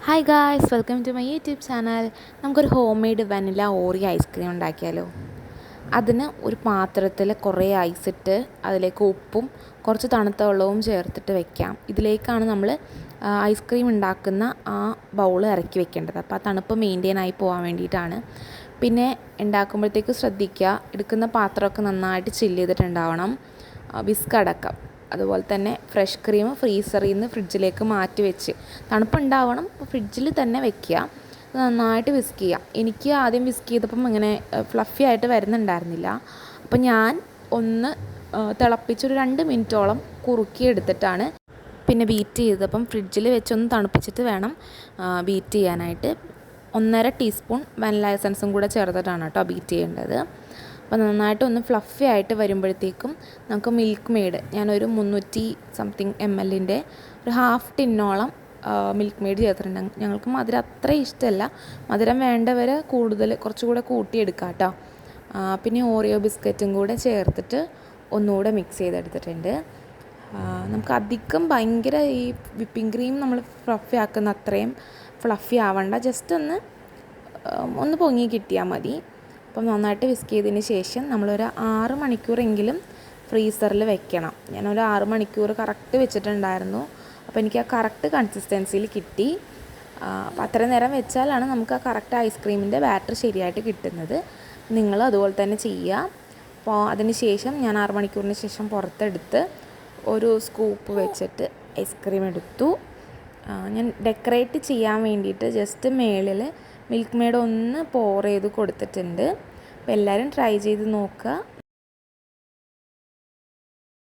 Hi guys, welcome to my YouTube channel. നമുക്കൊരു homemade vanilla Oreo ice cream ഉണ്ടാക്കിയാലോ. അതിന് ഒരു പാത്രത്തിൽ കുറേ ഐസിട്ട് അതിലേക്ക് ഉപ്പും കുറച്ച് തണുത്ത വെള്ളവും ചേർത്തിട്ട് വെക്കാം. ഇതിലേക്കാണ് നമ്മൾ ഐസ്ക്രീം ഉണ്ടാക്കുന്ന ആ ബൗൾ ഇറക്കി വെക്കേണ്ടത്. അപ്പോൾ ആ തണുപ്പ് മെയിൻറ്റെയിൻ ആയി പോകാൻ വേണ്ടിയിട്ടാണ്. പിന്നെ ഉണ്ടാക്കുമ്പോഴത്തേക്ക് ശ്രദ്ധിക്കുക, എടുക്കുന്ന പാത്രമൊക്കെ നന്നായിട്ട് ചില്ല് ചെയ്തിട്ടുണ്ടാവണം. വിസ്ക് അടക്കം, അതുപോലെ തന്നെ ഫ്രഷ് ക്രീം ഫ്രീസറിൽ നിന്ന് ഫ്രിഡ്ജിലേക്ക് മാറ്റി വെച്ച് തണുപ്പുണ്ടാവണം, അപ്പോൾ ഫ്രിഡ്ജിൽ തന്നെ വെക്കുക. നന്നായിട്ട് വിസ്ക് ചെയ്യുക. എനിക്ക് ആദ്യം വിസ്ക് ചെയ്തപ്പം ഇങ്ങനെ ഫ്ലഫി ആയിട്ട് വരുന്നുണ്ടായിരുന്നില്ല. അപ്പോൾ ഞാൻ ഒന്ന് തിളപ്പിച്ചൊരു 2 മിനിറ്റോളം കുറുക്കി എടുത്തിട്ടാണ് പിന്നെ ബീറ്റ് ചെയ്തപ്പം ഫ്രിഡ്ജിൽ വെച്ചൊന്ന് തണുപ്പിച്ചിട്ട് വേണം ബീറ്റ് ചെയ്യാനായിട്ട്. 1.5 ടീസ്പൂൺ വാനില എസൻസും കൂടെ ചേർത്തിട്ടാണ് കേട്ടോ ബീറ്റ് ചെയ്യേണ്ടത്. അപ്പോൾ നന്നായിട്ടൊന്ന് ഫ്ലഫി ആയിട്ട് വരുമ്പോഴത്തേക്കും നമുക്ക് മിൽക്ക് മെയ്ഡ്, ഞാനൊരു 300 സംതിങ് ml ഒരു ഹാഫ് ടിന്നോളം മിൽക്ക് മെയ്ഡ് ചേർത്തിട്ടുണ്ട്. ഞങ്ങൾക്ക് മധുരം അത്ര ഇഷ്ടമല്ല, മധുരം വേണ്ടവർ കുറച്ചുകൂടെ കൂട്ടിയെടുക്കാം കേട്ടോ. പിന്നെ ഓറിയോ ബിസ്ക്കറ്റും കൂടെ ചേർത്തിട്ട് ഒന്നുകൂടെ മിക്സ് ചെയ്തെടുത്തിട്ടുണ്ട്. നമുക്ക് അധികം ഭയങ്കര ഈ വിപ്പിംഗ് ക്രീം നമ്മൾ ഫ്ലഫി ആക്കുന്ന അത്രയും ഫ്ലഫി ആവണ്ട, ജസ്റ്റ് ഒന്ന് പൊങ്ങി കിട്ടിയാൽ മതി. അപ്പം നന്നായിട്ട് വിസ്ക് ചെയ്തതിന് ശേഷം നമ്മളൊരു 6 മണിക്കൂറെങ്കിലും ഫ്രീസറിൽ വെക്കണം. ഞാനൊരു 6 മണിക്കൂർ കറക്റ്റ് വെച്ചിട്ടുണ്ടായിരുന്നു. അപ്പോൾ എനിക്ക് ആ കറക്റ്റ് കൺസിസ്റ്റൻസിയിൽ കിട്ടി. അപ്പോൾ അത്രയും നേരം വെച്ചാലാണ് നമുക്ക് ആ കറക്റ്റ് ഐസ്ക്രീമിൻ്റെ ബാറ്റർ ശരിയായിട്ട് കിട്ടുന്നത്. നിങ്ങൾ അതുപോലെ തന്നെ ചെയ്യുക. അപ്പോൾ അതിന് ശേഷം ഞാൻ 6 മണിക്കൂറിന് ശേഷം പുറത്തെടുത്ത് ഒരു സ്കൂപ്പ് വെച്ചിട്ട് ഐസ്ക്രീം എടുത്തു. ഞാൻ ഡെക്കറേറ്റ് ചെയ്യാൻ വേണ്ടിയിട്ട് ജസ്റ്റ് മേളിൽ മിൽക്ക് മെയ്ഡ് ഒന്ന് പോർ ചെയ്ത് കൊടുത്തിട്ടുണ്ട്. അപ്പോൾ എല്ലാവരും ട്രൈ ചെയ്ത് നോക്കുക.